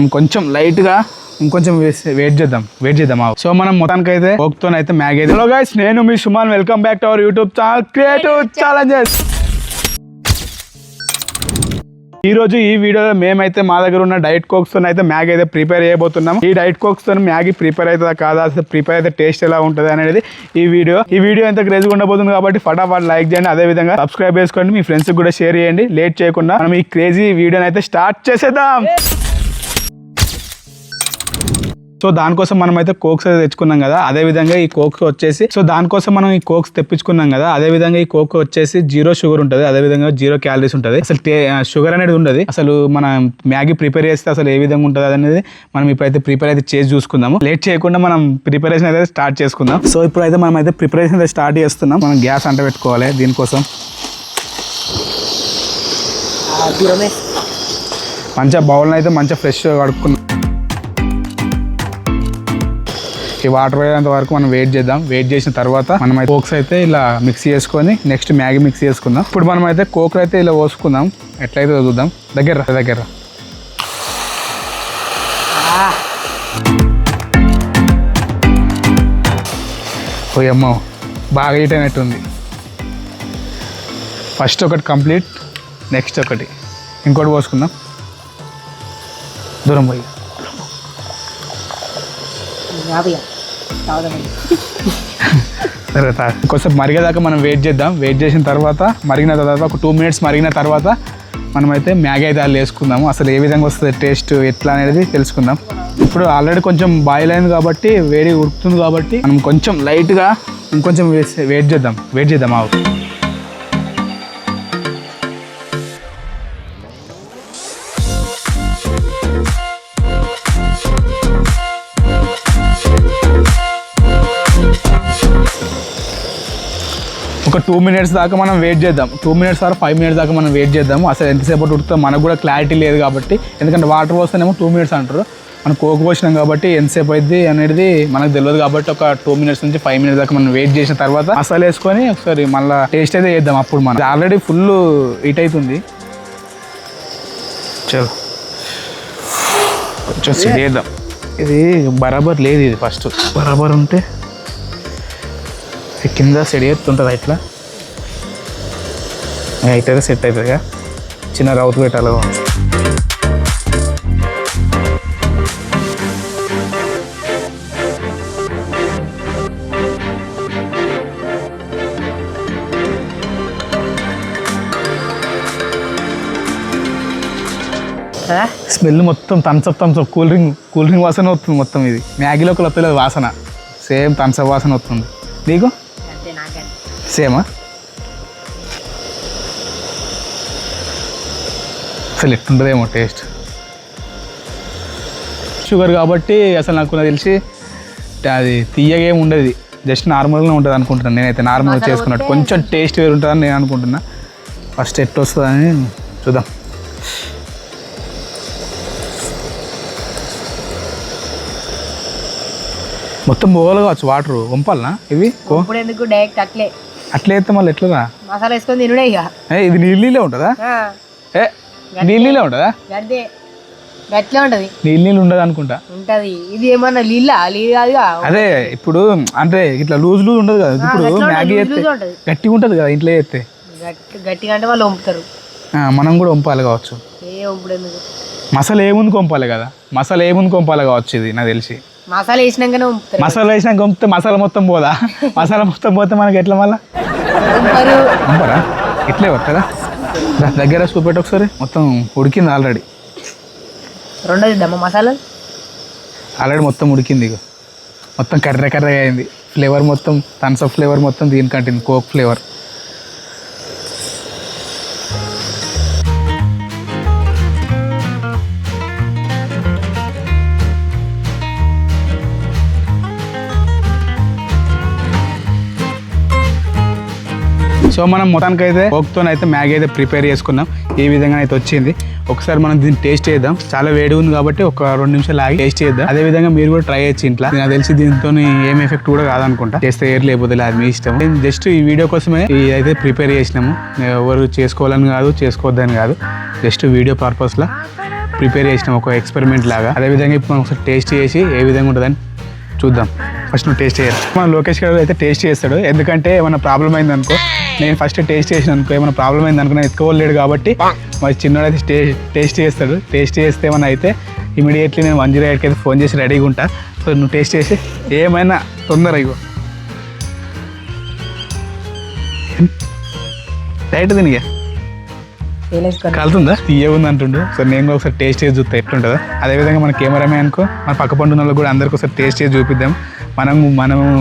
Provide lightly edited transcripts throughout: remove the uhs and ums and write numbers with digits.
మనం కొంచెం లైట్గా ఇంకొంచెం వెయిట్ చేద్దాం. సో మనం మొత్తానికైతే కోక్తోనైతే మ్యాగీ అయితే. హలో గైస్, నేను మీ Suman. Welcome back to our YouTube channel creative challenges. ఈ రోజు ఈ వీడియోలో మేమైతే మా దగ్గర ఉన్న డైట్ కోక్స్ తో అయితే మ్యాగీ అయితే ప్రిపేర్ చేయబోతున్నాం. ఈ డైట్ కోక్స్ తో మ్యాగీ ప్రిపేర్ అవుతుందా కాదా, అసలు ప్రిపేర్ అయితే టేస్ట్ ఎలా ఉంటుంది అనేది ఈ వీడియో ఎంత క్రేజీగా ఉండబోతుంది కాబట్టి ఫటాఫట్ లైక్ చేయండి. అదే విధంగా సబ్స్క్రైబ్ చేసుకోండి, మీ ఫ్రెండ్స్ కూడా షేర్ చేయండి. లేట్ చేయకుండా మనం ఈ క్రేజీ వీడియోని అయితే స్టార్ట్ చేసేద్దాం. సో దానికోసం మనం అయితే కోక్స్ అయితే తెచ్చుకున్నాం కదా, అదే విధంగా ఈ కోక్స్ వచ్చేసి దానికోసం మనం ఈ కోక్స్ తెప్పించుకున్నాం కదా, అదే విధంగా ఈ కోక్ వచ్చేసి 0 షుగర్ ఉంటుంది, అదే విధంగా 0 క్యాలరీస్ ఉంటుంది. అసలు షుగర్ అనేది ఉండదు. అసలు మనం మ్యాగీ ప్రిపేర్ చేస్తే అసలు ఏ విధంగా ఉంటుంది అనేది మనం ఇప్పుడైతే ప్రిపేర్ అయితే చేసి చూసుకుందాము. లేట్ చేయకుండా మనం ప్రిపరేషన్ అయితే స్టార్ట్ చేసుకుందాం. సో ఇప్పుడైతే మనం అయితే ప్రిపరేషన్ అయితే స్టార్ట్ చేస్తున్నాం. మనం గ్యాస్ అంట పెట్టుకోవాలి. దీనికోసం మంచిగా బౌల్ని అయితే మంచిగా ఫ్రెష్గా కడుక్కున్నాం. ఈ వాటర్ పోయేంత వరకు మనం వెయిట్ చేద్దాం. వెయిట్ చేసిన తర్వాత మనం అయితే కోక్స్ అయితే ఇలా మిక్స్ చేసుకొని నెక్స్ట్ మ్యాగీ మిక్స్ చేసుకుందాం. ఇప్పుడు మనం అయితే కోక్ అయితే ఇలా పోసుకుందాం. ఎట్లయితే చూద్దాం. దగ్గర పోయమ్మో, బాగా హీట్ అయినట్టుంది. ఫస్ట్ ఒకటి కంప్లీట్, నెక్స్ట్ ఒకటి ఇంకోటి పోసుకుందాం. దూరం పోయి సరే, కొంచెం మరిగేదాకా మనం వెయిట్ చేద్దాం. వెయిట్ చేసిన తర్వాత మరిగిన తర్వాత ఒక 2 మినిట్స్ మరిగిన తర్వాత మనమైతే మ్యాగీ అయితే అలా వేసుకుందాము. అసలు ఏ విధంగా వస్తుంది టేస్ట్ ఎట్లా అనేది తెలుసుకుందాం. ఇప్పుడు ఆల్రెడీ కొంచెం బాయిల్ అయింది కాబట్టి, వేడి ఉడుకుతుంది కాబట్టి మనం కొంచెం లైట్గా ఇంకొంచెం వెయిట్ చేద్దాం. ఒక 2 మినిట్స్ దాకా మనం వెయిట్ చేద్దాం. 2 మినిట్స్ ఆర్ 5 మినిట్స్ దాకా మనం వెయిట్ చేద్దాము. అసలు ఎంతసేపు ఉడుకుతుందో మనకు కూడా క్లారిటీ లేదు కాబట్టి, ఎందుకంటే వాటర్ పోస్తేనేమో 2 మినిట్స్ అంటారు, మనం కోక్ పోసినాం కాబట్టి ఎంతసేపు అయింది అనేది మనకు తెలియదు. కాబట్టి ఒక 2 మినిట్స్ నుంచి 5 మినిట్స్ దాకా మనం వెయిట్ చేసిన తర్వాత అసలు వేసుకొని ఒకసారి మళ్ళీ టేస్ట్ అయితే చేద్దాం. అప్పుడు మనం ఆల్రెడీ ఫుల్ హీట్ అవుతుంది. చలో కొంచెం సెట్ చేద్దాం. ఇది బరాబర్ లేదు. ఇది ఫస్ట్ బరాబర్ ఉంటే కింద సెట్ చేస్తుంటుంది. ఇట్లా అయితే సెట్ అవుతుందిగా. చిన్న రౌత్ పెట్టాలి. స్మెల్ మొత్తం థమ్స్అప్ కూల్ డ్రింక్ వాసన వస్తుంది మొత్తం. ఇది మ్యాగీలోకి వస్తలేదు వాసన, సేమ్ థమ్స్అప్ వాసన వస్తుంది. నీకు సేమా? అసలు ఎట్టుంటుందేమో టేస్ట్. షుగర్ కాబట్టి అసలు నాకు తెలిసి అది తీయగా ఏమి ఉండదు, జస్ట్ నార్మల్గా ఉంటుంది అనుకుంటున్నాను నేనైతే. నార్మల్గా చేసుకున్నట్టు కొంచెం టేస్ట్ వేరు ఉంటుందని నేను అనుకుంటున్నా. ఫస్ట్ ఎట్టు వస్తుందని చూద్దాం. మొత్తం పోవాలి కావచ్చు, వాటర్ వంపాలనా ఇవి? అట్లే అయితే మళ్ళీ ఎట్లా మసాలా వేసుకొని తినుడే. ఇక ఇది నీళ్ళే ఉంటుందా? నీళ్ళే ఉంటుందా? గట్లే ఉంటది. నీళ్ళు ఉండదు అనుకుంటా. ఉంటది. ఇది ఏమన్నా నీళ్ళు కాదుగా. అదే ఇప్పుడు అంటే ఇట్లా లూజ్ ఉండదు కదా. ఇప్పుడు మ్యాగీ అయితే గట్టిగా ఉంటుంది కదా, ఇంట్లో చేస్తే. గట్టిగా అంటే వాళ్ళు వంపుతారు, మనం కూడా వంపాలి కావచ్చు. మసాలా ఏముంది వంపాలి కదా, మసాలా ఏముంది వంపాలి కావచ్చు. ఇది నాకు తెలిసి మసాలా వేసినాకనే వంపుతారు. మసాలా వేసినాక వంపితే మసాలా మొత్తం పోదా? మసాలా మొత్తం పోతే మనకి ఎట్లా మళ్ళా వంపరా? ఇట్లే వస్తుందా? దగ్గర చూపెట్టి ఒకసారి. మొత్తం ఉడికింది ఆల్రెడీ. రెండోదిద్దామా మసాలా? ఆల్రెడీ మొత్తం ఉడికింది. ఇక మొత్తం కర్ర అయింది. ఫ్లేవర్ మొత్తం థమ్స్అప్ ఫ్లేవర్ మొత్తం దీనికంటుంది, కోక్ ఫ్లేవర్. సో మనం మొత్తానికైతే కోక్తో అయితే మ్యాగీ అయితే ప్రిపేర్ చేసుకున్నాం. ఈ విధంగా అయితే వచ్చింది. ఒకసారి మనం దీన్ని టేస్ట్ చేద్దాం. చాలా వేడి ఉంది కాబట్టి ఒక 2 నిమిషాలు ఆగి టేస్ట్ చేద్దాం. అదే విధంగా మీరు కూడా ట్రై చేయొచ్చు ఇంట్లో. నాకు తెలిసి దీంతో ఏం ఎఫెక్ట్ కూడా కాదనుకుంటా. చేస్తే ఏర్ లేకపోతే అది మీ ఇష్టం. జస్ట్ ఈ వీడియో కోసమే ఇదైతే ప్రిపేర్ చేసినాము. ఎవరు చేసుకోవాలని కాదు, చేసుకోవద్దని కాదు, జస్ట్ వీడియో పర్పస్లో ప్రిపేర్ చేసినాం ఒక ఎక్స్పెరిమెంట్ లాగా. అదేవిధంగా ఇప్పుడు మనం ఒకసారి టేస్ట్ చేసి ఏ విధంగా ఉంటుందని చూద్దాం. ఫస్ట్ నువ్వు టేస్ట్ చేయాలి. మన లోకేష్ గారు అయితే టేస్ట్ చేస్తాడు, ఎందుకంటే ఏమైనా ప్రాబ్లం అయింది అనుకో, నేను ఫస్ట్ టేస్ట్ చేసిన అనుకో ఏమైనా ప్రాబ్లం అయింది అనుకో, నేను ఎత్తుకోలేడు కాబట్టి మరి చిన్నోడు అయితే టేస్ట్ చేస్తాడు. టేస్ట్ చేస్తే ఏమైనా అయితే ఇమీడియట్లీ నేను 108కి అయితే ఫోన్ చేసి రెడీగా ఉంటా. సో నువ్వు టేస్ట్ చేసి ఏమైనా తొందర ఇగో డైరెక్ట్ తినిగా కలుతుందా తీయ ఉంది అంటుండు. సో నేను కూడా ఒకసారి టేస్ట్ చేసి చూస్తా ఎట్లుంటుందో. అదేవిధంగా మన కెమెరామే అనుకో మన పక్క పండు వాళ్ళకి కూడా అందరికి ఒకసారి టేస్ట్ చేసి చూపిద్దాం. మనం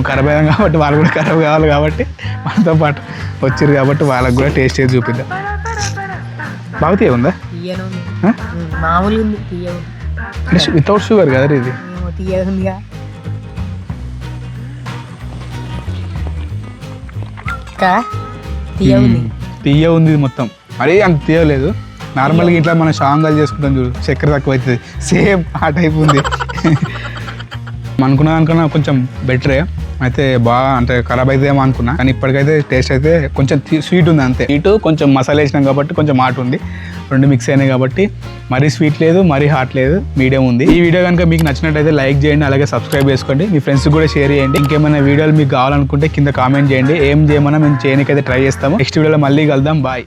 ఖరాబ్ అయ్యాం కాబట్టి వాళ్ళు కూడా ఖరాబ్ కావాలి కాబట్టి మనతో పాటు వచ్చారు కాబట్టి వాళ్ళకి కూడా టేస్ట్ చేసి చూపిద్దాం. బాగా తీయ ఉందా? మామూలుగా ఉంది, తీయ అంటే వితౌట్ షుగర్ కదా ఇది. తీయగా తీయ ఉంది మొత్తం, మరీ అంత తీయలేదు. నార్మల్గా ఇట్లా మనం షాంగాలు చేసుకుంటాం చూడు, చక్కెర తక్కువ అవుతుంది, సేమ్ ఆ టైప్ ఉంది. అనుకున్నా అనుకున్నా కొంచెం బెటరే అయితే, బాగా అంటే ఖరాబ్ అవుతుందేమో అనుకున్నా, కానీ ఇప్పటికైతే టేస్ట్ అయితే కొంచెం స్వీట్ ఉంది అంతే. స్వీట్ కొంచెం మసాలా వేసినాం కాబట్టి కొంచెం హాట్ ఉంది, రెండు మిక్స్ అయినాయి కాబట్టి మరీ స్వీట్ లేదు మరీ హాట్ లేదు, మీడియం ఉంది. ఈ వీడియో కనుక మీకు నచ్చినట్టయితే లైక్ చేయండి, అలాగే సబ్స్క్రైబ్ చేసుకోండి, మీ ఫ్రెండ్స్ కూడా షేర్ చేయండి. ఇంకేమైనా వీడియోలు మీకు కావాలనుకుంటే కింద కామెంట్ చేయండి, ఏం చేయమన్నా మేము చేయడానికైతే ట్రై చేస్తాము. నెక్స్ట్ వీడియోలో మళ్ళీ కలుద్దాం, బాయ్.